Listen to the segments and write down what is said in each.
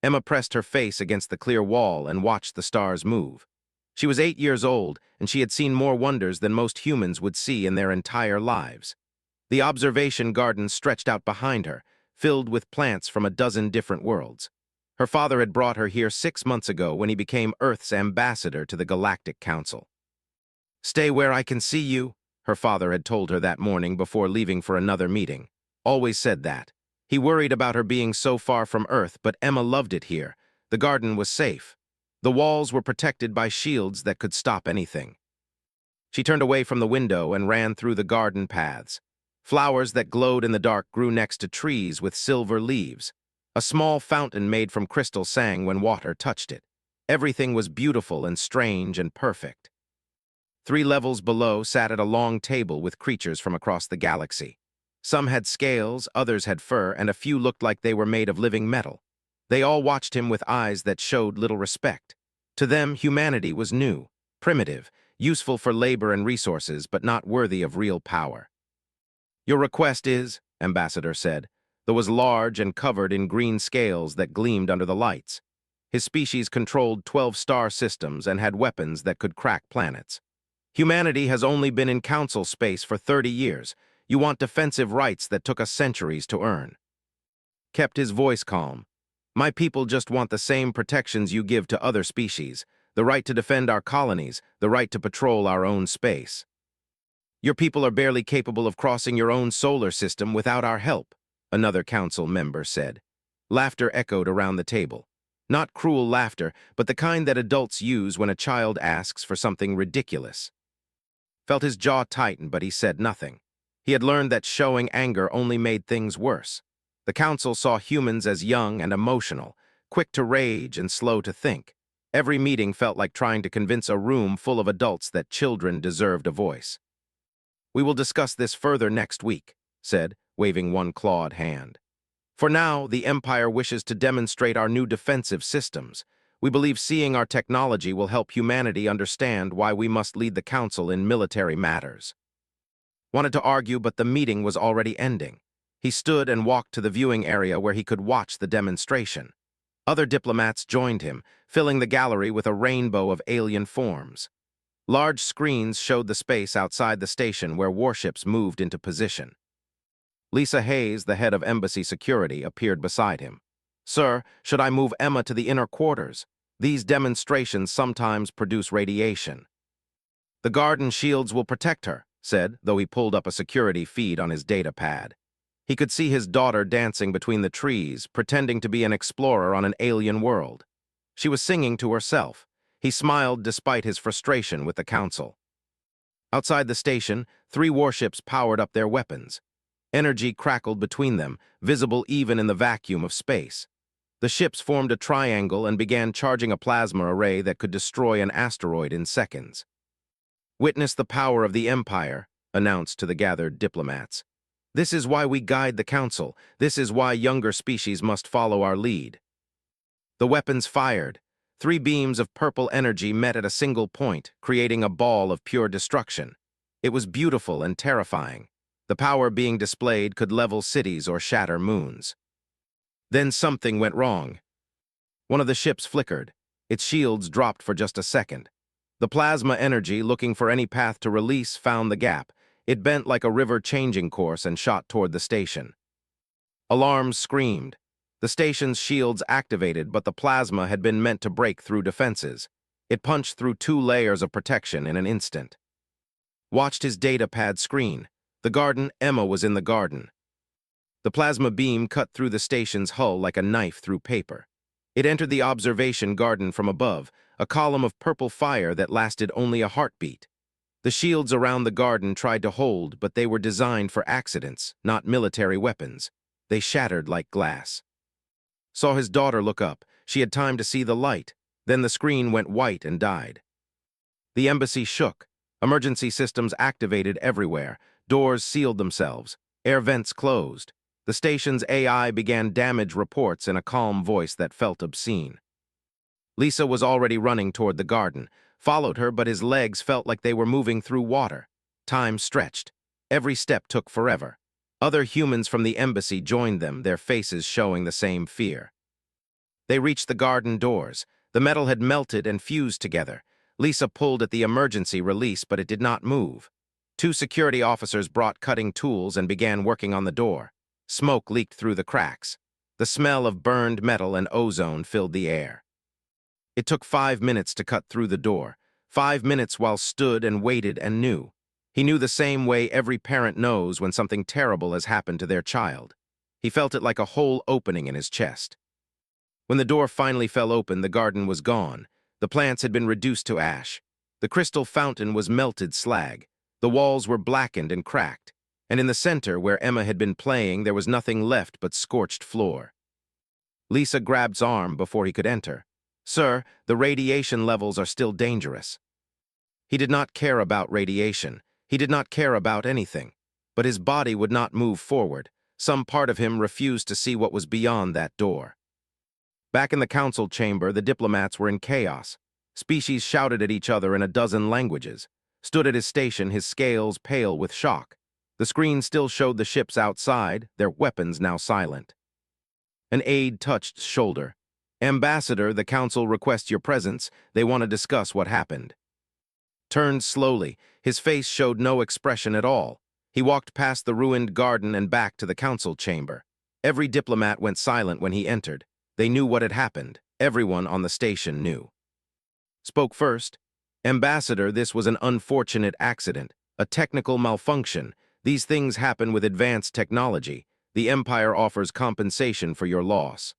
Emma pressed her face against the clear wall and watched the stars move. She was 8 years old, and she had seen more wonders than most humans would see in their entire lives. The observation garden stretched out behind her, filled with plants from a dozen different worlds. Her father had brought her here 6 months ago when he became Earth's ambassador to the Galactic Council. "Stay where I can see you," her father had told her that morning before leaving for another meeting. Always said that. He worried about her being so far from Earth, but Emma loved it here. The garden was safe. The walls were protected by shields that could stop anything. She turned away from the window and ran through the garden paths. Flowers that glowed in the dark grew next to trees with silver leaves. A small fountain made from crystal sang when water touched it. Everything was beautiful and strange and perfect. 3 levels below sat at a long table with creatures from across the galaxy. Some had scales, others had fur, and a few looked like they were made of living metal. They all watched him with eyes that showed little respect. To them, humanity was new, primitive, useful for labor and resources, but not worthy of real power. "Your request is," Ambassador said, though was large and covered in green scales that gleamed under the lights. His species controlled 12 star systems and had weapons that could crack planets. "Humanity has only been in council space for 30 years. You want defensive rights that took us centuries to earn." Kept his voice calm. "My people just want the same protections you give to other species, the right to defend our colonies, the right to patrol our own space. Your people are barely capable of crossing your own solar system without our help," another council member said. Laughter echoed around the table. Not cruel laughter, but the kind that adults use when a child asks for something ridiculous. Felt his jaw tighten, but he said nothing. He had learned that showing anger only made things worse. The council saw humans as young and emotional, quick to rage and slow to think. Every meeting felt like trying to convince a room full of adults that children deserved a voice. "We will discuss this further next week," said, waving one clawed hand. "For now, the Empire wishes to demonstrate our new defensive systems. We believe seeing our technology will help humanity understand why we must lead the Council in military matters." Wanted to argue, but the meeting was already ending. He stood and walked to the viewing area where he could watch the demonstration. Other diplomats joined him, filling the gallery with a rainbow of alien forms. Large screens showed the space outside the station where warships moved into position. Lisa Hayes, the head of Embassy Security, appeared beside him. "Sir, should I move Emma to the inner quarters? These demonstrations sometimes produce radiation." "The garden shields will protect her," said, though he pulled up a security feed on his data pad. He could see his daughter dancing between the trees, pretending to be an explorer on an alien world. She was singing to herself. He smiled despite his frustration with the council. Outside the station, 3 warships powered up their weapons. Energy crackled between them, visible even in the vacuum of space. The ships formed a triangle and began charging a plasma array that could destroy an asteroid in seconds. "Witness the power of the Empire," announced to the gathered diplomats. "This is why we guide the Council. This is why younger species must follow our lead." The weapons fired. 3 beams of purple energy met at a single point, creating a ball of pure destruction. It was beautiful and terrifying. The power being displayed could level cities or shatter moons. Then something went wrong. One of the ships flickered. Its shields dropped for just a second. The plasma energy, looking for any path to release, found the gap. It bent like a river changing course and shot toward the station. Alarms screamed. The station's shields activated, but the plasma had been meant to break through defenses. It punched through 2 layers of protection in an instant. Watched his data pad screen. The garden, Emma was in the garden. The plasma beam cut through the station's hull like a knife through paper. It entered the observation garden from above, a column of purple fire that lasted only a heartbeat. The shields around the garden tried to hold, but they were designed for accidents, not military weapons. They shattered like glass. Saw his daughter look up. She had time to see the light. Then the screen went white and died. The embassy shook. Emergency systems activated everywhere. Doors sealed themselves. Air vents closed. The station's AI began damage reports in a calm voice that felt obscene. Lisa was already running toward the garden. Followed her, but his legs felt like they were moving through water. Time stretched. Every step took forever. Other humans from the embassy joined them, their faces showing the same fear. They reached the garden doors. The metal had melted and fused together. Lisa pulled at the emergency release, but it did not move. Two security officers brought cutting tools and began working on the door. Smoke leaked through the cracks. The smell of burned metal and ozone filled the air. It took 5 minutes to cut through the door. 5 minutes while stood and waited and knew. He knew the same way every parent knows when something terrible has happened to their child. He felt it like a whole opening in his chest. When the door finally fell open, the garden was gone. The plants had been reduced to ash. The crystal fountain was melted slag. The walls were blackened and cracked. And in the center, where Emma had been playing, there was nothing left but scorched floor. Lisa grabbed his arm before he could enter. "Sir, the radiation levels are still dangerous." He did not care about radiation. He did not care about anything. But his body would not move forward. Some part of him refused to see what was beyond that door. Back in the council chamber, the diplomats were in chaos. Species shouted at each other in a dozen languages. Stood at his station, his scales pale with shock. The screen still showed the ships outside, their weapons now silent. An aide touched his shoulder. "Ambassador, the council requests your presence. They want to discuss what happened." Turned slowly. His face showed no expression at all. He walked past the ruined garden and back to the council chamber. Every diplomat went silent when he entered. They knew what had happened. Everyone on the station knew. Spoke first. "Ambassador, this was an unfortunate accident, a technical malfunction. These things happen with advanced technology. The Empire offers compensation for your loss."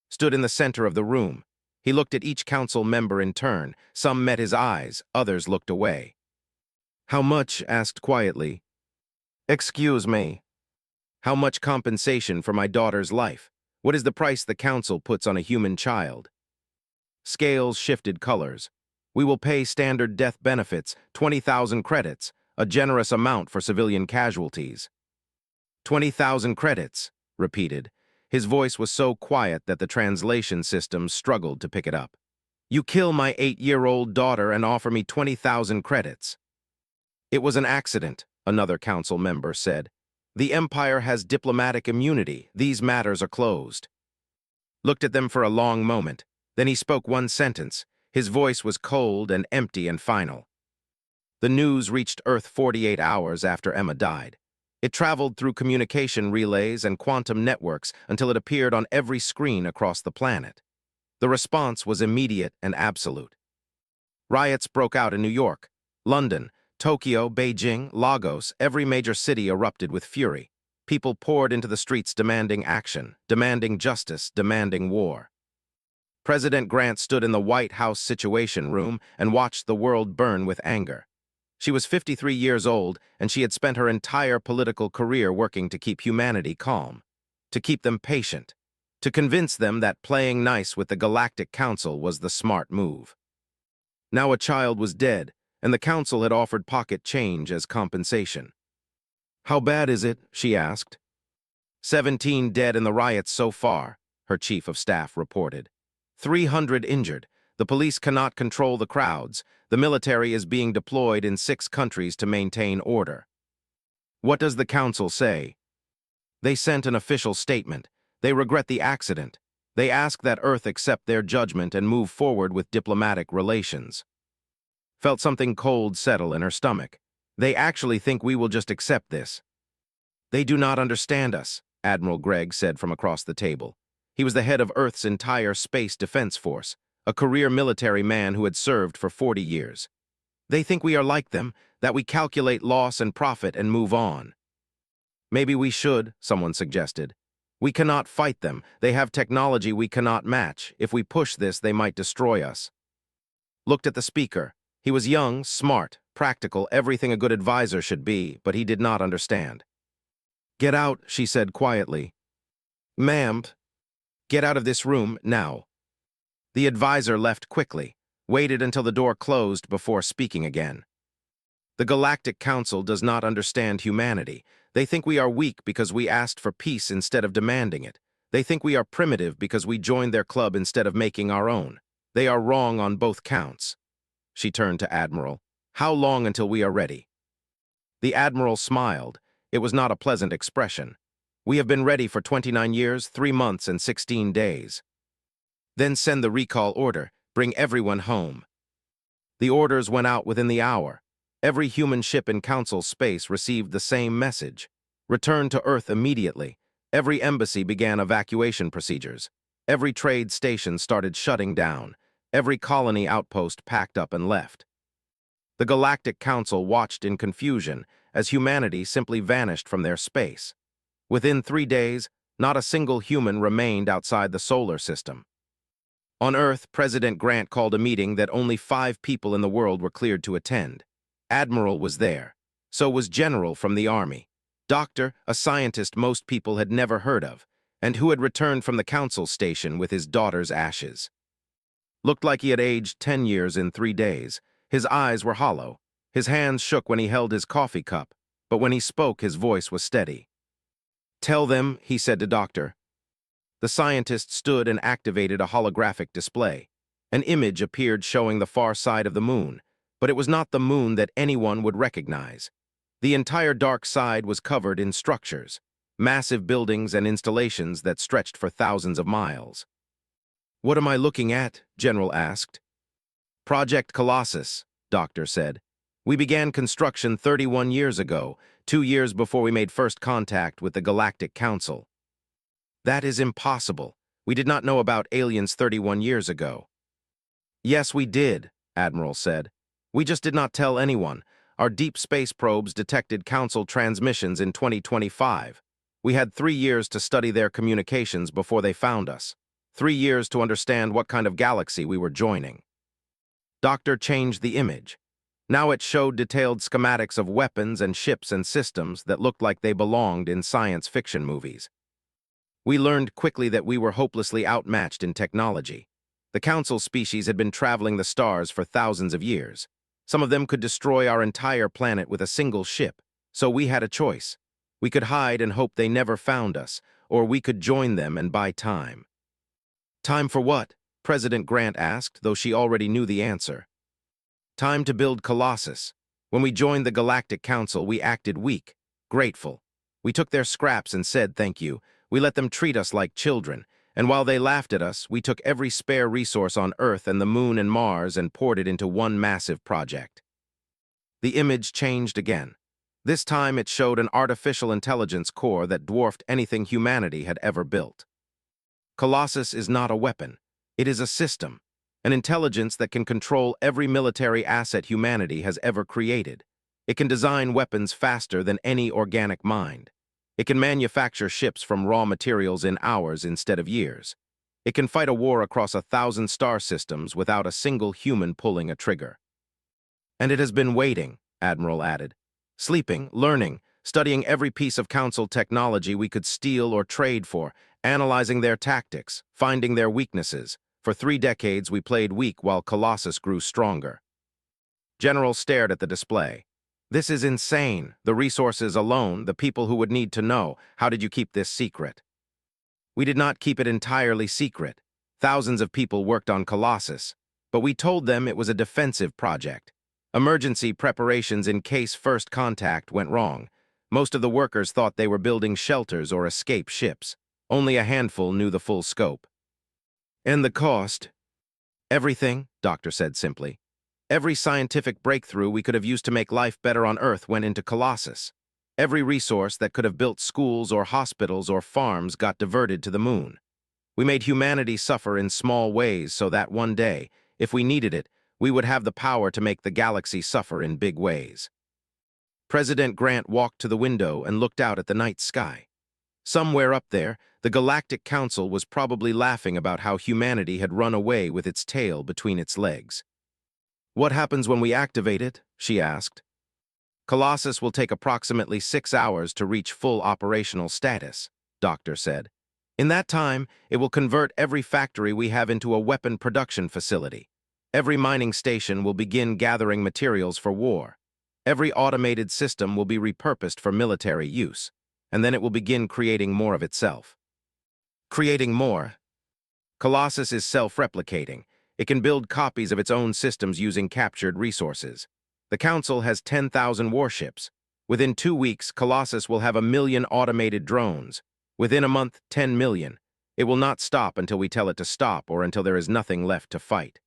Stood in the center of the room. He looked at each council member in turn. Some met his eyes, others looked away. "How much?" asked quietly. "Excuse me. How much compensation for my daughter's life? What is the price the council puts on a human child?" Scales shifted colors. "We will pay standard death benefits, 20,000 credits, a generous amount for civilian casualties." 20,000 credits, repeated. His voice was so quiet that the translation system struggled to pick it up. "You kill my 8-year-old daughter and offer me 20,000 credits." "It was an accident," another council member said. "The Empire has diplomatic immunity. These matters are closed." Looked at them for a long moment. Then he spoke one sentence. His voice was cold and empty and final. "The news reached Earth 48 hours after Emma died. It traveled through communication relays and quantum networks until it appeared on every screen across the planet. The response was immediate and absolute. Riots broke out in New York, London, Tokyo, Beijing, Lagos. Every major city erupted with fury. People poured into the streets demanding action, demanding justice, demanding war. President Grant stood in the White House Situation Room and watched the world burn with anger. She was 53 years old, and she had spent her entire political career working to keep humanity calm, to keep them patient, to convince them that playing nice with the Galactic Council was the smart move. Now a child was dead, and the council had offered pocket change as compensation. "How bad is it?" she asked. 17 dead in the riots so far, her chief of staff reported. 300 injured. The police cannot control the crowds. The military is being deployed in 6 countries to maintain order. What does the council say? They sent an official statement. They regret the accident. They ask that Earth accept their judgment and move forward with diplomatic relations. Felt something cold settle in her stomach. They actually think we will just accept this. "They do not understand us," Admiral Gregg said from across the table. He was the head of Earth's entire space defense force, a career military man who had served for 40 years. "They think we are like them, that we calculate loss and profit and move on." "Maybe we should," someone suggested. "We cannot fight them. They have technology we cannot match. If we push this, they might destroy us." Looked at the speaker. He was young, smart, practical, everything a good advisor should be, but he did not understand. "Get out," she said quietly. "Ma'am, get out of this room, now." The advisor left quickly, waited until the door closed before speaking again. "The Galactic Council does not understand humanity. They think we are weak because we asked for peace instead of demanding it. They think we are primitive because we joined their club instead of making our own. They are wrong on both counts." She turned to Admiral. "How long until we are ready?" The Admiral smiled. It was not a pleasant expression. "We have been ready for 29 years, 3 months, and 16 days." Then send the recall order. Bring everyone home. The orders went out within the hour. Every human ship in Council space received the same message. Return to Earth immediately. Every embassy began evacuation procedures. Every trade station started shutting down. Every colony outpost packed up and left. The Galactic Council watched in confusion as humanity simply vanished from their space. Within 3 days, not a single human remained outside the solar system. On Earth, President Grant called a meeting that only 5 people in the world were cleared to attend. Admiral was there. So was General from the Army. Doctor, a scientist most people had never heard of, and who had returned from the Council station with his daughter's ashes. Looked like he had aged 10 years in 3 days. His eyes were hollow. His hands shook when he held his coffee cup, but when he spoke, his voice was steady. "Tell them," he said to Doctor. The scientist stood and activated a holographic display. An image appeared showing the far side of the moon, but it was not the moon that anyone would recognize. The entire dark side was covered in structures, massive buildings and installations that stretched for thousands of miles. "What am I looking at?" General asked. "Project Colossus," Doctor said. "We began construction 31 years ago, 2 years before we made first contact with the Galactic Council." "That is impossible. We did not know about aliens 31 years ago." "Yes, we did," Admiral said. "We just did not tell anyone. Our deep space probes detected Council transmissions in 2025. We had 3 years to study their communications before they found us. 3 years to understand what kind of galaxy we were joining." Doctor changed the image. Now it showed detailed schematics of weapons and ships and systems that looked like they belonged in science fiction movies. "We learned quickly that we were hopelessly outmatched in technology. The Council species had been traveling the stars for thousands of years. Some of them could destroy our entire planet with a single ship, so we had a choice. We could hide and hope they never found us, or we could join them and buy time." "Time for what?" President Grant asked, though she already knew the answer. "Time to build Colossus. When we joined the Galactic Council, we acted weak, grateful. We took their scraps and said thank you. We let them treat us like children, and while they laughed at us, we took every spare resource on Earth and the Moon and Mars and poured it into one massive project." The image changed again. This time it showed an artificial intelligence core that dwarfed anything humanity had ever built. Colossus is not a weapon. It is a system, an intelligence that can control every military asset humanity has ever created. It can design weapons faster than any organic mind. It can manufacture ships from raw materials in hours instead of years. It can fight a war across 1,000 star systems without a single human pulling a trigger. "And it has been waiting," Admiral added. "Sleeping, learning, studying every piece of Council technology we could steal or trade for, analyzing their tactics, finding their weaknesses. For 3 decades we played weak while Colossus grew stronger." General stared at the display. "This is insane. The resources alone, the people who would need to know. How did you keep this secret?" "We did not keep it entirely secret. Thousands of people worked on Colossus, but we told them it was a defensive project. Emergency preparations in case first contact went wrong. Most of the workers thought they were building shelters or escape ships. Only a handful knew the full scope." "And the cost?" "Everything," Doctor said simply. "Every scientific breakthrough we could have used to make life better on Earth went into Colossus. Every resource that could have built schools or hospitals or farms got diverted to the moon. We made humanity suffer in small ways so that one day, if we needed it, we would have the power to make the galaxy suffer in big ways." President Grant walked to the window and looked out at the night sky. Somewhere up there, the Galactic Council was probably laughing about how humanity had run away with its tail between its legs. "What happens when we activate it?" she asked. "Colossus will take approximately 6 hours to reach full operational status," Doctor said. "In that time, it will convert every factory we have into a weapon production facility. Every mining station will begin gathering materials for war. Every automated system will be repurposed for military use, and then it will begin creating more of itself." "Creating more?" "Colossus is self-replicating. It can build copies of its own systems using captured resources. The Council has 10,000 warships. Within 2 weeks, Colossus will have 1 million automated drones. Within a month, 10 million. It will not stop until we tell it to stop or until there is nothing left to fight.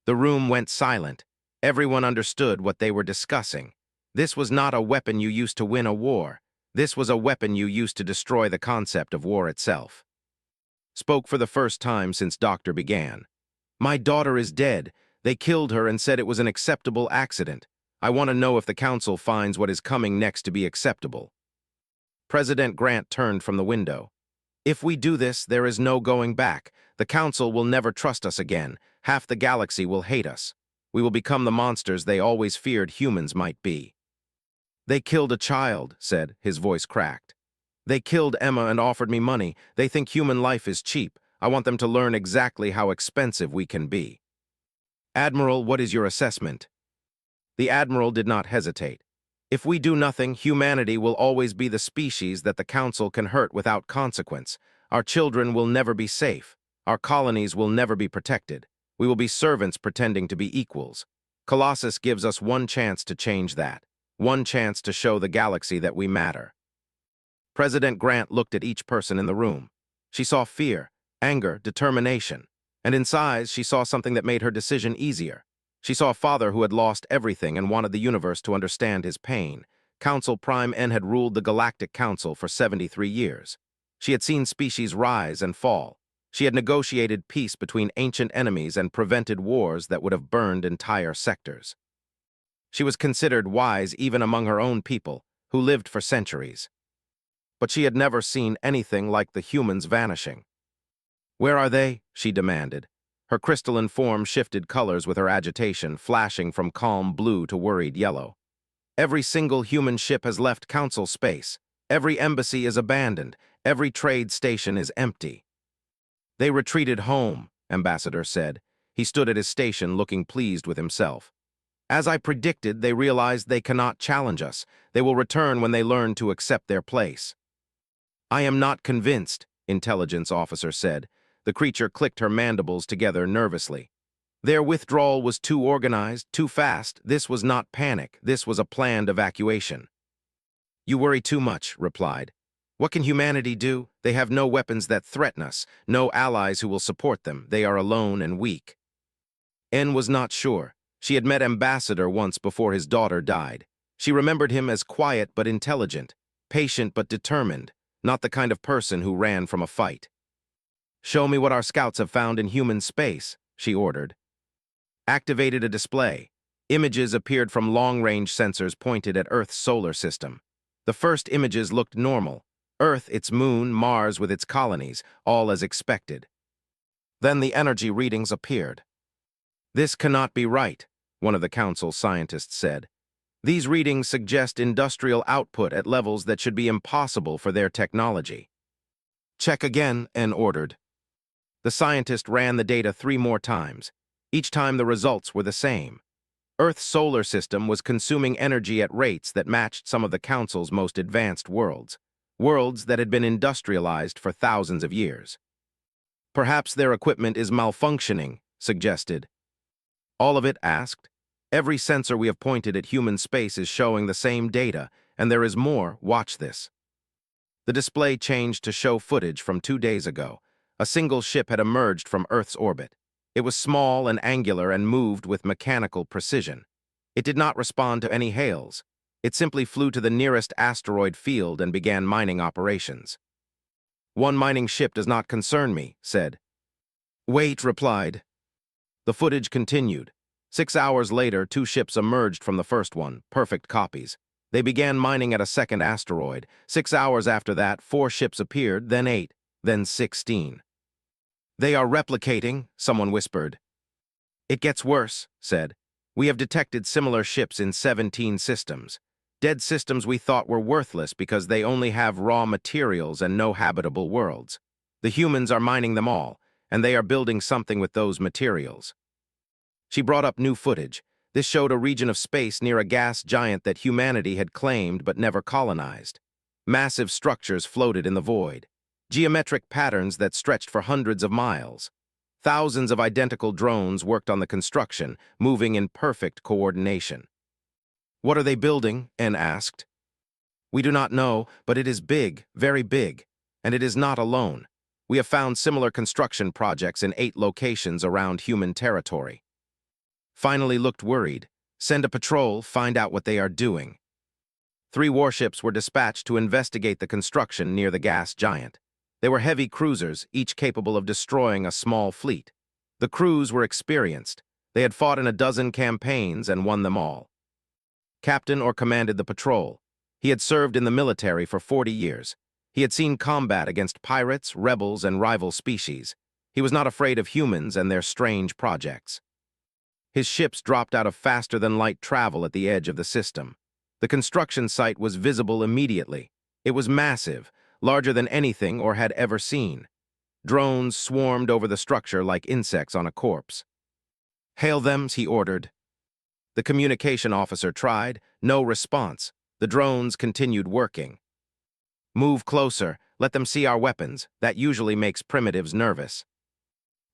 The room went silent. Everyone understood what they were discussing. This was not a weapon you used to win a war. This was a weapon you used to destroy the concept of war itself. Spoke for the first time since Doctor began. My daughter is dead. They killed her and said it was an acceptable accident. I want to know if the council finds what is coming next to be acceptable. President Grant turned from the window. If we do this, there is no going back. The council will never trust us again. Half the galaxy will hate us. We will become the monsters they always feared humans might be. They killed a child, said, his voice cracked. They killed Emma and offered me money. They think human life is cheap. I want them to learn exactly how expensive we can be. Admiral, what is your assessment? The Admiral did not hesitate. If we do nothing, humanity will always be the species that the Council can hurt without consequence. Our children will never be safe. Our colonies will never be protected. We will be servants pretending to be equals. Colossus gives us one chance to change that. One chance to show the galaxy that we matter. President Grant looked at each person in the room. She saw fear, anger, determination. And in size, she saw something that made her decision easier. She saw a father who had lost everything and wanted the universe to understand his pain. Council Prime N had ruled the Galactic Council for 73 years. She had seen species rise and fall. She had negotiated peace between ancient enemies and prevented wars that would have burned entire sectors. She was considered wise even among her own people, who lived for centuries. But she had never seen anything like the humans vanishing. Where are they? She demanded. Her crystalline form shifted colors with her agitation, flashing from calm blue to worried yellow. Every single human ship has left Council space. Every embassy is abandoned. Every trade station is empty. They retreated home, Ambassador said. He stood at his station looking pleased with himself. As I predicted, they realized they cannot challenge us. They will return when they learn to accept their place. I am not convinced, Intelligence Officer said. The creature clicked her mandibles together nervously. Their withdrawal was too organized, too fast. This was not panic. This was a planned evacuation. You worry too much, replied. What can humanity do? They have no weapons that threaten us, no allies who will support them. They are alone and weak. N was not sure. She had met Ambassador once before his daughter died. She remembered him as quiet but intelligent, patient but determined, not the kind of person who ran from a fight. Show me what our scouts have found in human space, she ordered. Activated a display. Images appeared from long-range sensors pointed at Earth's solar system. The first images looked normal. Earth, its moon, Mars with its colonies, all as expected. Then the energy readings appeared. This cannot be right, one of the Council scientists said. These readings suggest industrial output at levels that should be impossible for their technology. Check again, N ordered. The scientist ran the data 3 more times. Each time the results were the same. Earth's solar system was consuming energy at rates that matched some of the Council's most advanced worlds, worlds that had been industrialized for thousands of years. Perhaps their equipment is malfunctioning, suggested. All of it, asked. Every sensor we have pointed at human space is showing the same data, and there is more. Watch this. The display changed to show footage from 2 days ago. A single ship had emerged from Earth's orbit. It was small and angular and moved with mechanical precision. It did not respond to any hails. It simply flew to the nearest asteroid field and began mining operations. One mining ship does not concern me, said. Wait, replied. The footage continued. 6 hours later, 2 ships emerged from the first one, perfect copies. They began mining at a second asteroid. 6 hours after that, 4 ships appeared, then 8, then 16. They are replicating, someone whispered. It gets worse, said. We have detected similar ships in 17 systems. Dead systems we thought were worthless because they only have raw materials and no habitable worlds. The humans are mining them all, and they are building something with those materials. She brought up new footage. This showed a region of space near a gas giant that humanity had claimed but never colonized. Massive structures floated in the void. Geometric patterns that stretched for hundreds of miles. Thousands of identical drones worked on the construction, moving in perfect coordination. What are they building? N asked. We do not know, but it is big, very big, and it is not alone. We have found similar construction projects in 8 locations around human territory. Finally looked worried. Send a patrol, find out what they are doing. 3 warships were dispatched to investigate the construction near the gas giant. They were heavy cruisers, each capable of destroying a small fleet. The crews were experienced. They had fought in a dozen campaigns and won them all. Captain or commanded the patrol. He had served in the military for 40 years. He had seen combat against pirates, rebels, and rival species. He was not afraid of humans and their strange projects. His ships dropped out of faster-than-light travel at the edge of the system. The construction site was visible immediately. It was massive, larger than anything or had ever seen. Drones swarmed over the structure like insects on a corpse. "Hail them," he ordered. The communication officer tried. No response. The drones continued working. "Move closer. Let them see our weapons. That usually makes primitives nervous."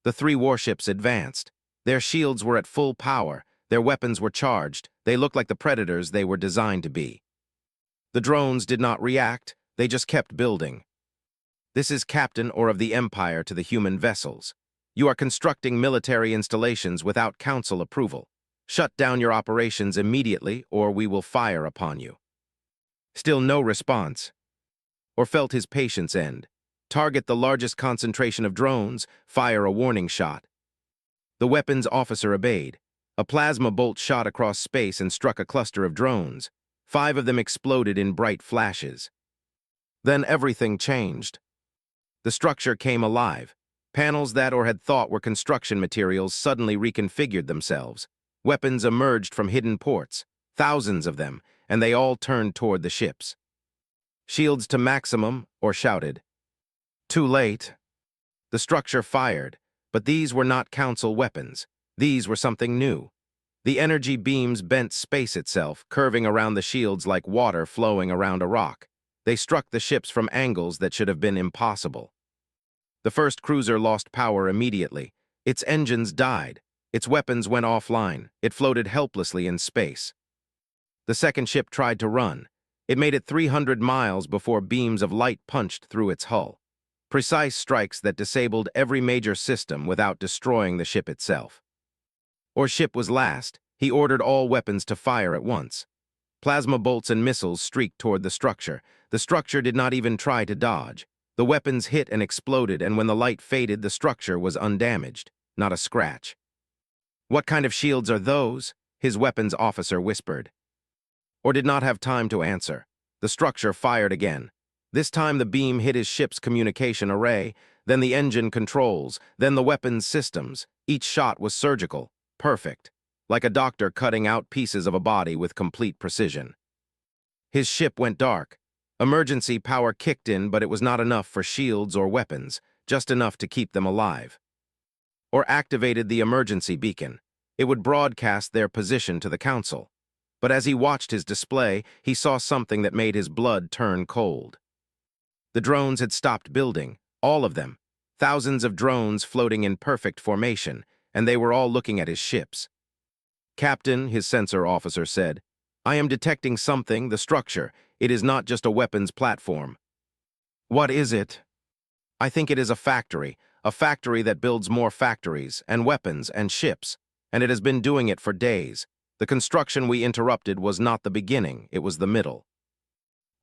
The 3 warships advanced. Their shields were at full power. Their weapons were charged. They looked like the predators they were designed to be. The drones did not react. They just kept building. "This is Captain or of the Empire to the human vessels. You are constructing military installations without council approval. Shut down your operations immediately or we will fire upon you." Still no response. Or felt his patience end. Target the largest concentration of drones, fire a warning shot. The weapons officer obeyed. A plasma bolt shot across space and struck a cluster of drones. 5 of them exploded in bright flashes. Then everything changed. The structure came alive. Panels that or had thought were construction materials suddenly reconfigured themselves. Weapons emerged from hidden ports, thousands of them, and they all turned toward the ships. "Shields to maximum," or shouted. Too late. The structure fired, but these were not council weapons. These were something new. The energy beams bent space itself, curving around the shields like water flowing around a rock. They struck the ships from angles that should have been impossible. The first cruiser lost power immediately. Its engines died. Its weapons went offline. It floated helplessly in space. The second ship tried to run. It made it 300 miles before beams of light punched through its hull. Precise strikes that disabled every major system without destroying the ship itself. Or ship was last. He ordered all weapons to fire at once. Plasma bolts and missiles streaked toward the structure. The structure did not even try to dodge. The weapons hit and exploded, and when the light faded, the structure was undamaged, not a scratch. "What kind of shields are those?" his weapons officer whispered. Or did not have time to answer. The structure fired again. This time the beam hit his ship's communication array, then the engine controls, then the weapons systems. Each shot was surgical, perfect, like a doctor cutting out pieces of a body with complete precision. His ship went dark. Emergency power kicked in, but it was not enough for shields or weapons, just enough to keep them alive. Or activated the emergency beacon. It would broadcast their position to the council. But as he watched his display, he saw something that made his blood turn cold. The drones had stopped building, all of them. Thousands of drones floating in perfect formation, and they were all looking at his ships. "Captain," his sensor officer said, "I am detecting something, the structure. It is not just a weapons platform." "What is it?" "I think it is a factory that builds more factories, and weapons, and ships, and it has been doing it for days. The construction we interrupted was not the beginning, it was the middle."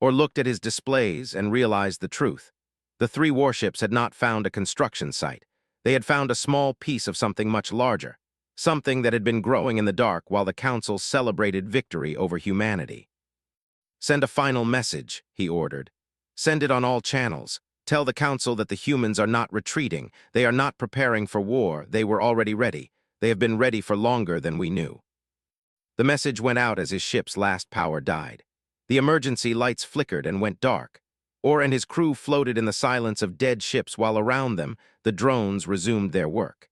Or looked at his displays and realized the truth. The 3 warships had not found a construction site. They had found a small piece of something much larger, something that had been growing in the dark while the council celebrated victory over humanity. "Send a final message," he ordered. "Send it on all channels. Tell the council that the humans are not retreating. They are not preparing for war. They were already ready. They have been ready for longer than we knew." The message went out as his ship's last power died. The emergency lights flickered and went dark. Orr and his crew floated in the silence of dead ships while around them, the drones resumed their work.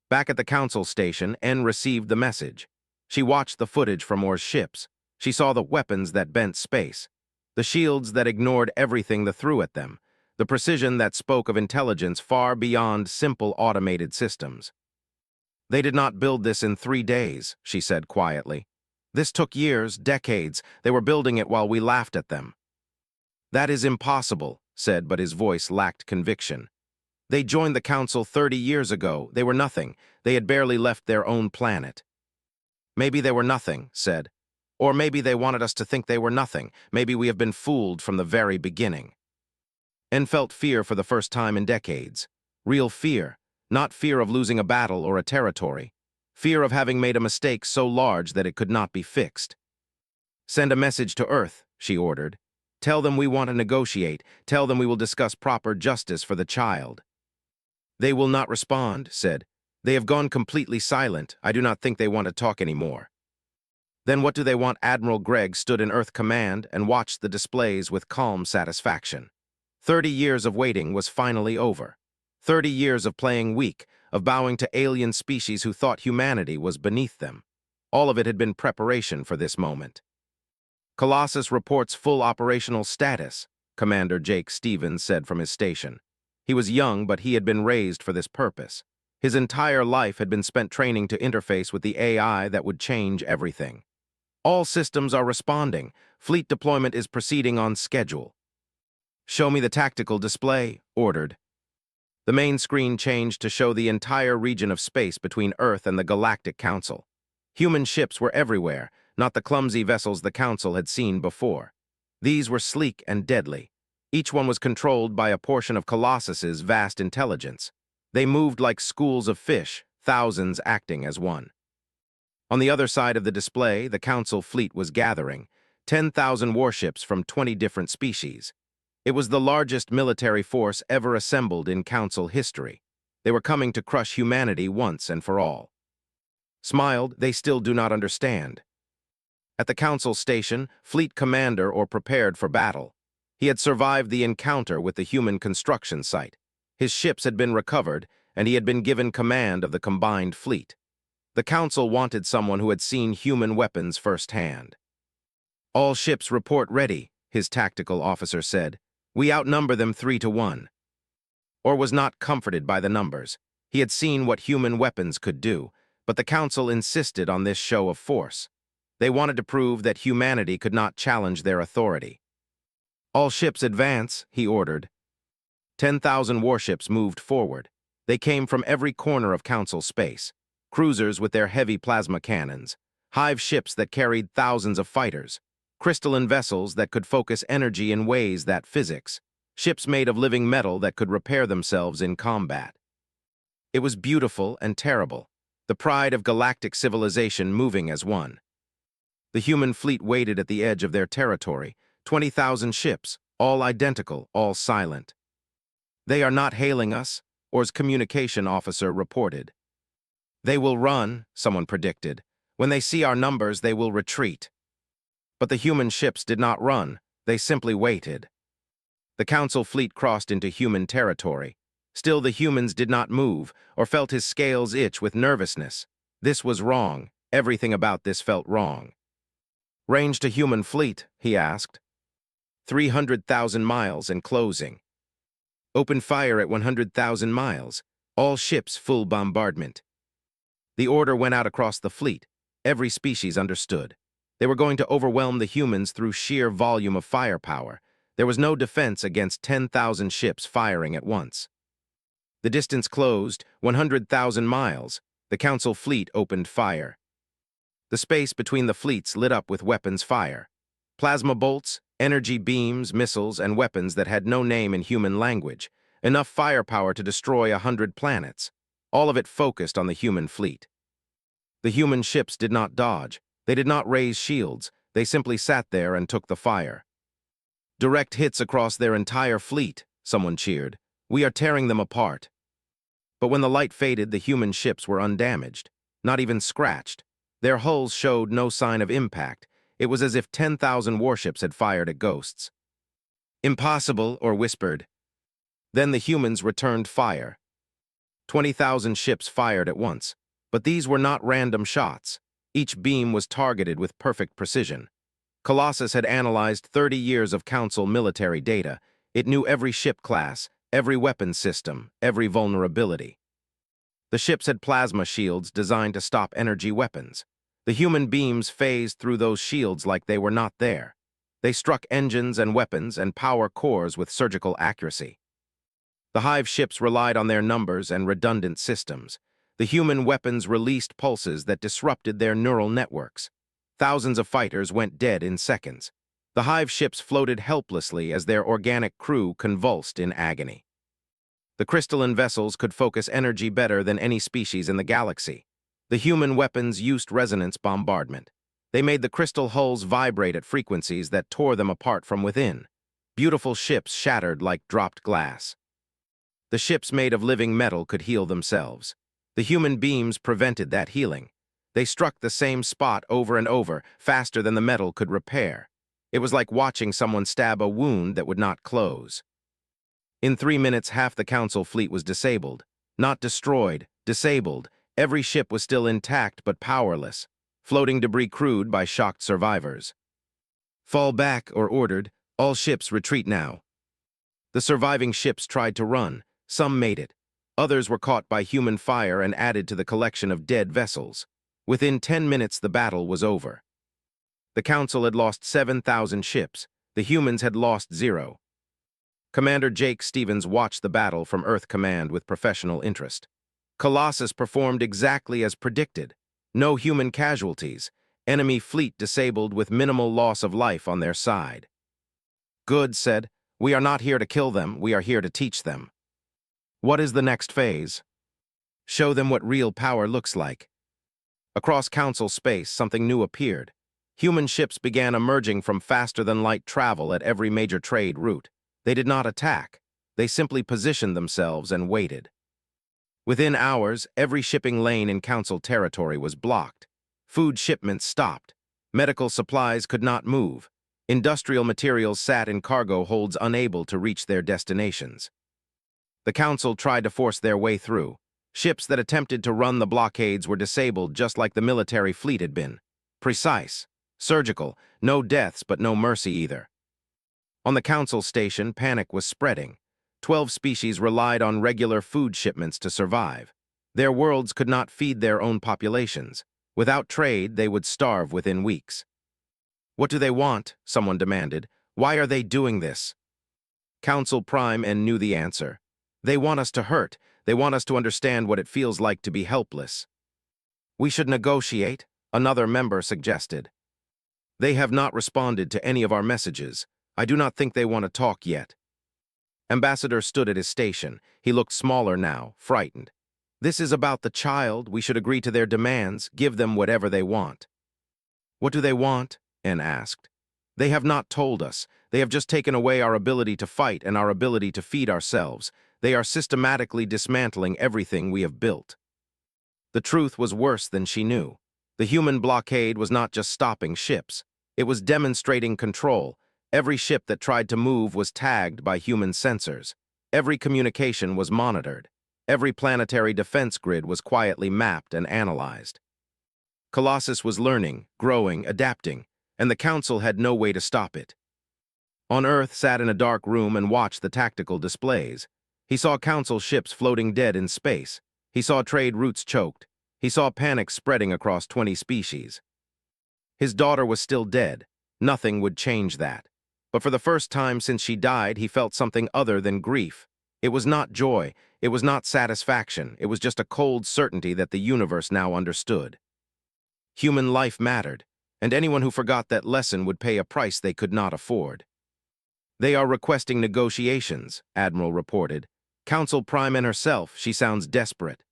Back at the council station, En received the message. She watched the footage from Orr's ships. She saw the weapons that bent space, the shields that ignored everything that threw at them, the precision that spoke of intelligence far beyond simple automated systems. "They did not build this in 3 days," she said quietly. "This took years, decades. They were building it while we laughed at them." "That is impossible," said, but his voice lacked conviction. They joined the Council 30 years ago. They were nothing. They had barely left their own planet. Maybe they were nothing, said. Or maybe they wanted us to think they were nothing. Maybe we have been fooled from the very beginning. En felt fear for the first time in decades. Real fear, not fear of losing a battle or a territory. Fear of having made a mistake so large that it could not be fixed. Send a message to Earth, she ordered. Tell them we want to negotiate. Tell them we will discuss proper justice for the child. They will not respond, said. They have gone completely silent. I do not think they want to talk anymore. Then what do they want? Admiral Gregg stood in Earth Command and watched the displays with calm satisfaction. 30 years of waiting was finally over. 30 years of playing weak, of bowing to alien species who thought humanity was beneath them. All of it had been preparation for this moment. Colossus reports full operational status, Commander Jake Stevens said from his station. He was young, but he had been raised for this purpose. His entire life had been spent training to interface with the AI that would change everything. All systems are responding. Fleet deployment is proceeding on schedule. Show me the tactical display, ordered. The main screen changed to show the entire region of space between Earth and the Galactic Council. Human ships were everywhere, not the clumsy vessels the Council had seen before. These were sleek and deadly. Each one was controlled by a portion of Colossus's vast intelligence. They moved like schools of fish, thousands acting as one. On the other side of the display, the Council fleet was gathering, 10,000 warships from 20 different species. It was the largest military force ever assembled in Council history. They were coming to crush humanity once and for all. Smiled, they still do not understand. At the Council station, fleet commander or prepared for battle. He had survived the encounter with the human construction site. His ships had been recovered, and he had been given command of the combined fleet. The Council wanted someone who had seen human weapons firsthand. All ships report ready, his tactical officer said. We outnumber them 3-1. Or was not comforted by the numbers. He had seen what human weapons could do, but the Council insisted on this show of force. They wanted to prove that humanity could not challenge their authority. All ships advance, he ordered. 10,000 warships moved forward. They came from every corner of Council space. Cruisers with their heavy plasma cannons, hive ships that carried thousands of fighters, crystalline vessels that could focus energy in ways that physics, ships made of living metal that could repair themselves in combat. It was beautiful and terrible, the pride of galactic civilization moving as one. The human fleet waited at the edge of their territory, 20,000 ships, all identical, all silent. They are not hailing us, Or's communication officer reported. They will run, someone predicted. When they see our numbers, they will retreat. But the human ships did not run, they simply waited. The Council fleet crossed into human territory. Still the humans did not move, or felt his scales itch with nervousness. This was wrong. Everything about this felt wrong. Range to human fleet, he asked. 300,000 miles and closing. Open fire at 100,000 miles. All ships full bombardment. The order went out across the fleet. Every species understood. They were going to overwhelm the humans through sheer volume of firepower. There was no defense against 10,000 ships firing at once. The distance closed, 100,000 miles. The Council fleet opened fire. The space between the fleets lit up with weapons fire. Plasma bolts, energy beams, missiles, and weapons that had no name in human language. Enough firepower to destroy 100 planets. All of it focused on the human fleet. The human ships did not dodge. They did not raise shields. They simply sat there and took the fire. Direct hits across their entire fleet, someone cheered. We are tearing them apart. But when the light faded, the human ships were undamaged, not even scratched. Their hulls showed no sign of impact. It was as if 10,000 warships had fired at ghosts. Impossible, Or whispered. Then the humans returned fire. 20,000 ships fired at once, but these were not random shots. Each beam was targeted with perfect precision. Colossus had analyzed 30 years of Council military data. It knew every ship class, every weapon system, every vulnerability. The ships had plasma shields designed to stop energy weapons. The human beams phased through those shields like they were not there. They struck engines and weapons and power cores with surgical accuracy. The Hive ships relied on their numbers and redundant systems. The human weapons released pulses that disrupted their neural networks. Thousands of fighters went dead in seconds. The Hive ships floated helplessly as their organic crew convulsed in agony. The crystalline vessels could focus energy better than any species in the galaxy. The human weapons used resonance bombardment. They made the crystal hulls vibrate at frequencies that tore them apart from within. Beautiful ships shattered like dropped glass. The ships made of living metal could heal themselves. The human beams prevented that healing. They struck the same spot over and over, faster than the metal could repair. It was like watching someone stab a wound that would not close. In 3 minutes, half the Council fleet was disabled. Not destroyed, disabled. Every ship was still intact but powerless. Floating debris crewed by shocked survivors. Fall back, or ordered. All ships retreat now. The surviving ships tried to run. Some made it. Others were caught by human fire and added to the collection of dead vessels. Within 10 minutes, the battle was over. The Council had lost 7,000 ships. The humans had lost 0. Commander Jake Stevens watched the battle from Earth Command with professional interest. Colossus performed exactly as predicted. No human casualties. Enemy fleet disabled with minimal loss of life on their side. Good said, "We are not here to kill them, we are here to teach them." What is the next phase? Show them what real power looks like. Across Council space, something new appeared. Human ships began emerging from faster-than-light travel at every major trade route. They did not attack. They simply positioned themselves and waited. Within hours, every shipping lane in Council territory was blocked. Food shipments stopped. Medical supplies could not move. Industrial materials sat in cargo holds unable to reach their destinations. The Council tried to force their way through. Ships that attempted to run the blockades were disabled just like the military fleet had been. Precise. Surgical. No deaths, but no mercy either. On the Council station, panic was spreading. 12 species relied on regular food shipments to survive. Their worlds could not feed their own populations. Without trade, they would starve within weeks. What do they want? Someone demanded. Why are they doing this? Council Prime N knew the answer. They want us to hurt. They want us to understand what it feels like to be helpless. We should negotiate, another member suggested. They have not responded to any of our messages. I do not think they want to talk yet. Ambassador stood at his station. He looked smaller now, frightened. This is about the child. We should agree to their demands, give them whatever they want. What do they want? N asked. They have not told us. They have just taken away our ability to fight and our ability to feed ourselves. They are systematically dismantling everything we have built. The truth was worse than she knew. The human blockade was not just stopping ships. It was demonstrating control. Every ship that tried to move was tagged by human sensors. Every communication was monitored. Every planetary defense grid was quietly mapped and analyzed. Colossus was learning, growing, adapting, and the Council had no way to stop it. On Earth sat in a dark room and watched the tactical displays. He saw Council ships floating dead in space. He saw trade routes choked. He saw panic spreading across 20 species. His daughter was still dead. Nothing would change that. But for the first time since she died, he felt something other than grief. It was not joy. It was not satisfaction. It was just a cold certainty that the universe now understood. Human life mattered, and anyone who forgot that lesson would pay a price they could not afford. They are requesting negotiations, Admiral reported. Council Prime and herself, she sounds desperate.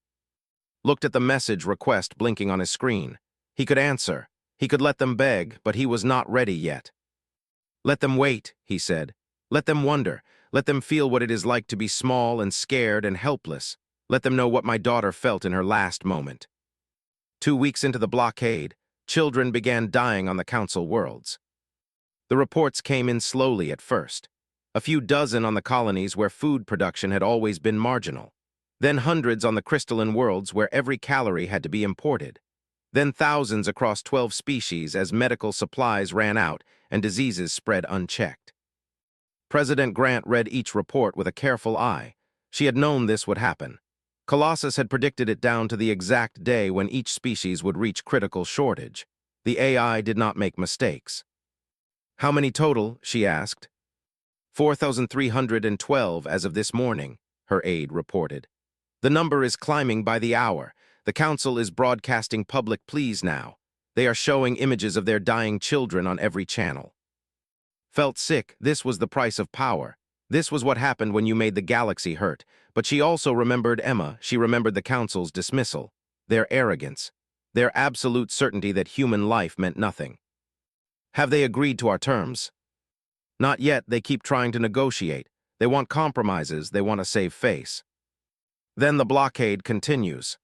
Looked at the message request blinking on his screen. He could answer. He could let them beg, but he was not ready yet. Let them wait, he said. Let them wonder. Let them feel what it is like to be small and scared and helpless. Let them know what my daughter felt in her last moment. 2 weeks into the blockade, children began dying on the Council worlds. The reports came in slowly at first. A few dozen on the colonies where food production had always been marginal. Then hundreds on the crystalline worlds where every calorie had to be imported. Then thousands across 12 species as medical supplies ran out and diseases spread unchecked. President Grant read each report with a careful eye. She had known this would happen. Colossus had predicted it down to the exact day when each species would reach critical shortage. The AI did not make mistakes. How many total? She asked. 4,312 as of this morning, her aide reported. "The number is climbing by the hour. The council is broadcasting public pleas now. They are showing images of their dying children on every channel." Felt sick, this was the price of power. This was what happened when you made the galaxy hurt. But she also remembered Emma, she remembered the council's dismissal. Their arrogance. Their absolute certainty that human life meant nothing. "Have they agreed to our terms?" "Not yet, they keep trying to negotiate. They want compromises, they want to save face." Then the blockade continues.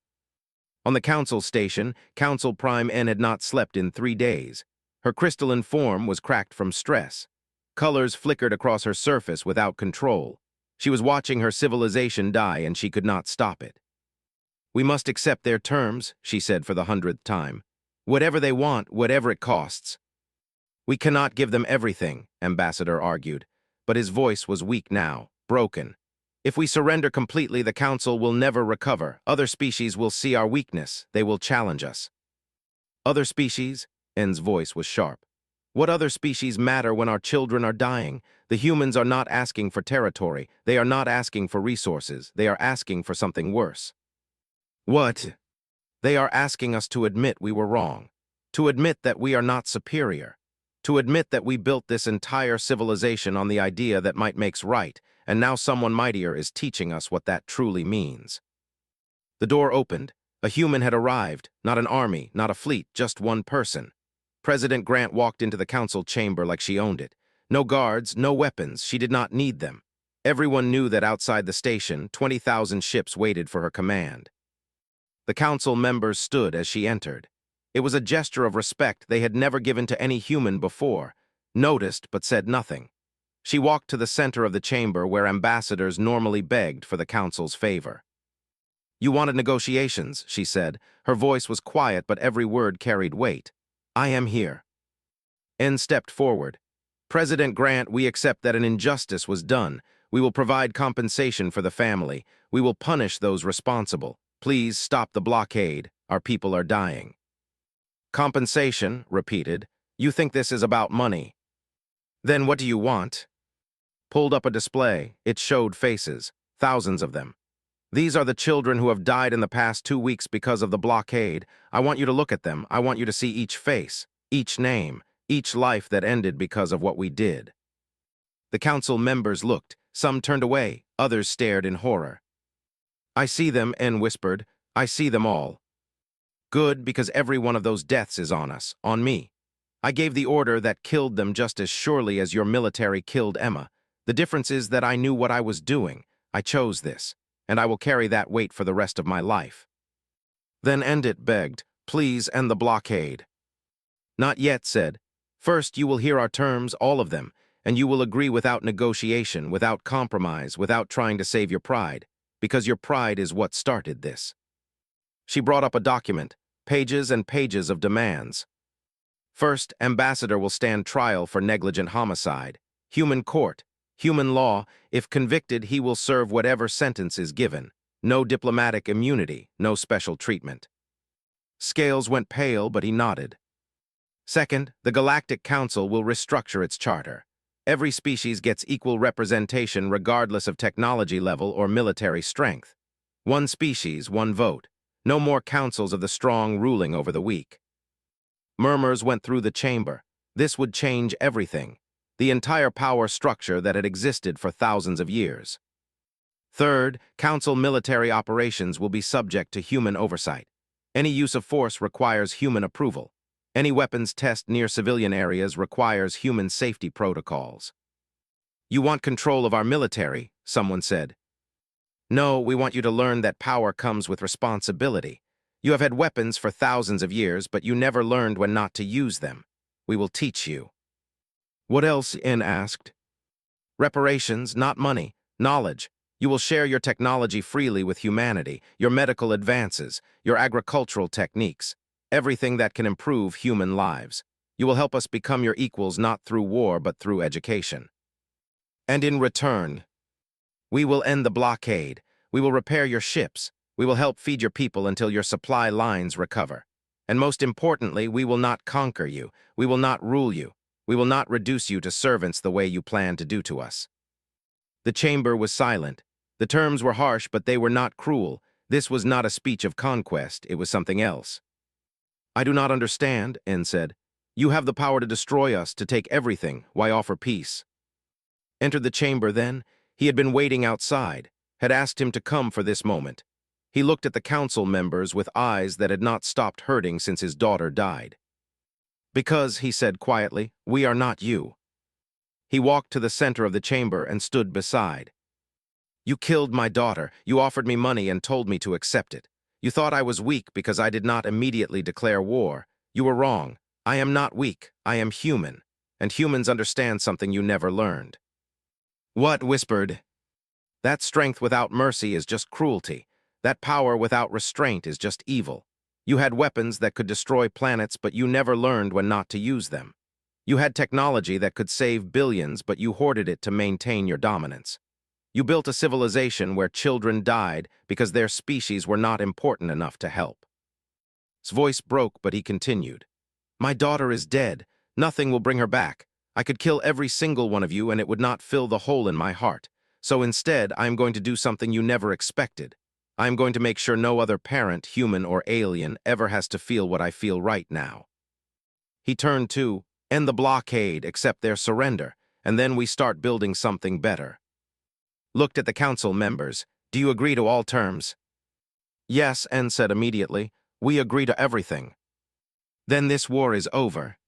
On the council station, Council Prime N had not slept in 3 days. Her crystalline form was cracked from stress. Colors flickered across her surface without control. She was watching her civilization die, and she could not stop it. "We must accept their terms," she said for the 100th time. "Whatever they want, whatever it costs." "We cannot give them everything," Ambassador argued, but his voice was weak now, broken. "If we surrender completely, the Council will never recover. Other species will see our weakness. They will challenge us." "Other species?" N's voice was sharp. "What other species matter when our children are dying? The humans are not asking for territory. They are not asking for resources. They are asking for something worse." "What?" "They are asking us to admit we were wrong. To admit that we are not superior. To admit that we built this entire civilization on the idea that might makes right, and now someone mightier is teaching us what that truly means." The door opened. A human had arrived, not an army, not a fleet, just one person. President Grant walked into the council chamber like she owned it. No guards, no weapons, she did not need them. Everyone knew that outside the station, 20,000 ships waited for her command. The council members stood as she entered. It was a gesture of respect they had never given to any human before, noticed but said nothing. She walked to the center of the chamber where ambassadors normally begged for the council's favor. "You wanted negotiations," she said. Her voice was quiet, but every word carried weight. "I am here." N stepped forward. "President Grant, we accept that an injustice was done. We will provide compensation for the family. We will punish those responsible. Please stop the blockade. Our people are dying." "Compensation," repeated. "You think this is about money. Then what do you want?" Pulled up a display. It showed faces, thousands of them. "These are the children who have died in the past 2 weeks because of the blockade. I want you to look at them. I want you to see each face, each name, each life that ended because of what we did." The council members looked. Some turned away, others stared in horror. "I see them," N whispered. "I see them all." "Good, because every one of those deaths is on us, on me. I gave the order that killed them just as surely as your military killed Emma. The difference is that I knew what I was doing. I chose this, and I will carry that weight for the rest of my life." "Then end it," begged. "Please end the blockade." "Not yet," said. "First, you will hear our terms, all of them, and you will agree without negotiation, without compromise, without trying to save your pride, because your pride is what started this." She brought up a document, pages and pages of demands. "First, ambassador will stand trial for negligent homicide. Human court, human law. If convicted, he will serve whatever sentence is given. No diplomatic immunity, no special treatment." Scales went pale, but he nodded. "Second, the Galactic Council will restructure its charter. Every species gets equal representation regardless of technology level or military strength. One species, one vote. No more councils of the strong ruling over the weak." Murmurs went through the chamber. This would change everything. The entire power structure that had existed for thousands of years. Third, Council military operations will be subject to human oversight. Any use of force requires human approval. Any weapons test near civilian areas requires human safety protocols. "You want control of our military," someone said. "No, we want you to learn that power comes with responsibility. You have had weapons for thousands of years, but you never learned when not to use them. We will teach you." "What else?" N asked. "Reparations, not money, knowledge. You will share your technology freely with humanity, your medical advances, your agricultural techniques, everything that can improve human lives. You will help us become your equals not through war but through education. And in return, we will end the blockade. We will repair your ships. We will help feed your people until your supply lines recover. And most importantly, we will not conquer you. We will not rule you. We will not reduce you to servants the way you plan to do to us." The chamber was silent. The terms were harsh, but they were not cruel. This was not a speech of conquest, it was something else. "I do not understand," N said. "You have the power to destroy us, to take everything. Why offer peace?" Entered the chamber then. He had been waiting outside, had asked him to come for this moment. He looked at the council members with eyes that had not stopped hurting since his daughter died. "Because," he said quietly, "we are not you." He walked to the center of the chamber and stood beside. "You killed my daughter. You offered me money and told me to accept it. You thought I was weak because I did not immediately declare war. You were wrong. I am not weak. I am human. And humans understand something you never learned." "What?" whispered. "That strength without mercy is just cruelty. That power without restraint is just evil. You had weapons that could destroy planets, but you never learned when not to use them. You had technology that could save billions, but you hoarded it to maintain your dominance. You built a civilization where children died because their species were not important enough to help." His voice broke, but he continued. "My daughter is dead. Nothing will bring her back. I could kill every single one of you and it would not fill the hole in my heart. So instead, I am going to do something you never expected. I am going to make sure no other parent, human or alien, ever has to feel what I feel right now." He turned to, "End the blockade, accept their surrender, and then we start building something better." Looked at the council members. "Do you agree to all terms?" "Yes," N said immediately. "We agree to everything." "Then this war is over."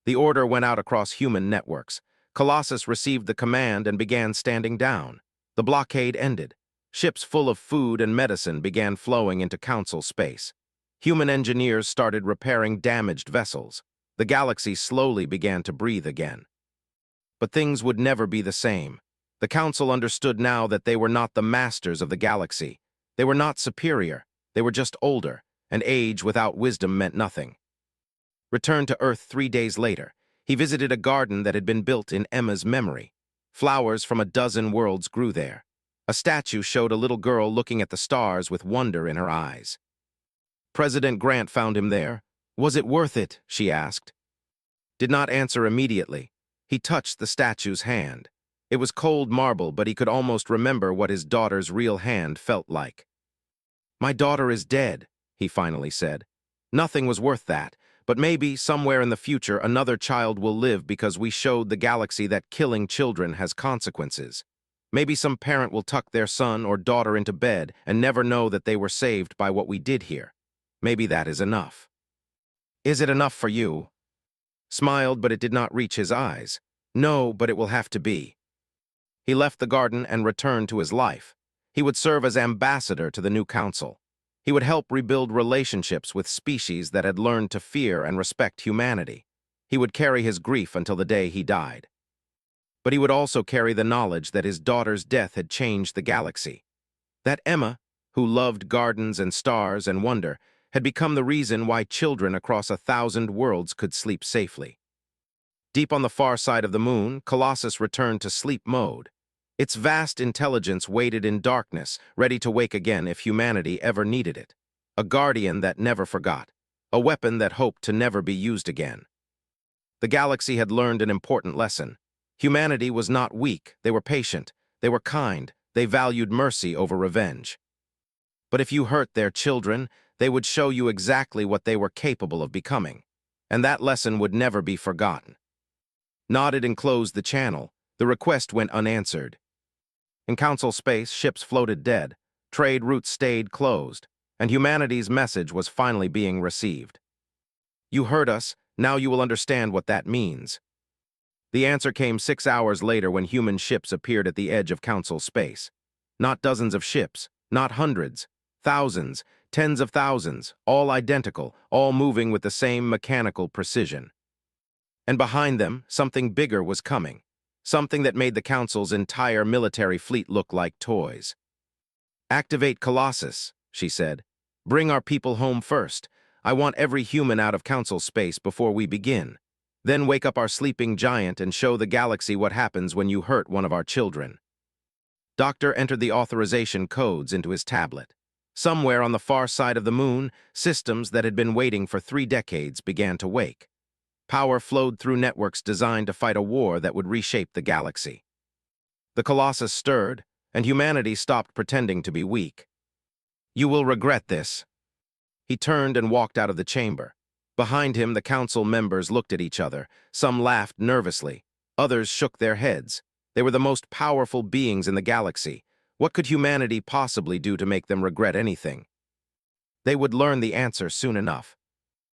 The order went out across human networks. Colossus received the command and began standing down. The blockade ended. Ships full of food and medicine began flowing into council space. Human engineers started repairing damaged vessels. The galaxy slowly began to breathe again. But things would never be the same. The council understood now that they were not the masters of the galaxy. They were not superior. They were just older, and age without wisdom meant nothing. Returned to Earth 3 days later, he visited a garden that had been built in Emma's memory. Flowers from a dozen worlds grew there. A statue showed a little girl looking at the stars with wonder in her eyes. President Grant found him there. "Was it worth it?" she asked. Did not answer immediately. He touched the statue's hand. It was cold marble, but he could almost remember what his daughter's real hand felt like. "My daughter is dead," he finally said. "Nothing was worth that. But maybe, somewhere in the future, another child will live because we showed the galaxy that killing children has consequences. Maybe some parent will tuck their son or daughter into bed and never know that they were saved by what we did here. Maybe that is enough." "Is it enough for you?" Smiled, but it did not reach his eyes. "No, but it will have to be." He left the garden and returned to his life. He would serve as ambassador to the new council. He would help rebuild relationships with species that had learned to fear and respect humanity. He would carry his grief until the day he died. But he would also carry the knowledge that his daughter's death had changed the galaxy. That Emma, who loved gardens and stars and wonder, had become the reason why children across 1,000 worlds could sleep safely. Deep on the far side of the moon, Colossus returned to sleep mode. Its vast intelligence waited in darkness, ready to wake again if humanity ever needed it. A guardian that never forgot. A weapon that hoped to never be used again. The galaxy had learned an important lesson. Humanity was not weak, they were patient, they were kind, they valued mercy over revenge. But if you hurt their children, they would show you exactly what they were capable of becoming. And that lesson would never be forgotten. Nodded and closed the channel. The request went unanswered. In council space, ships floated dead, trade routes stayed closed, and humanity's message was finally being received. "You heard us, now you will understand what that means." The answer came 6 hours later when human ships appeared at the edge of council space. Not dozens of ships, not hundreds, thousands, tens of thousands, all identical, all moving with the same mechanical precision. And behind them, something bigger was coming. Something that made the Council's entire military fleet look like toys. "Activate Colossus," she said. "Bring our people home first. I want every human out of Council space before we begin. Then wake up our sleeping giant and show the galaxy what happens when you hurt one of our children." Doctor entered the authorization codes into his tablet. Somewhere on the far side of the moon, systems that had been waiting for 3 decades began to wake. Power flowed through networks designed to fight a war that would reshape the galaxy. The Colossus stirred, and humanity stopped pretending to be weak. You will regret this. He turned and walked out of the chamber. Behind him, the council members looked at each other. Some laughed nervously. Others shook their heads. They were the most powerful beings in the galaxy. What could humanity possibly do to make them regret anything? They would learn the answer soon enough.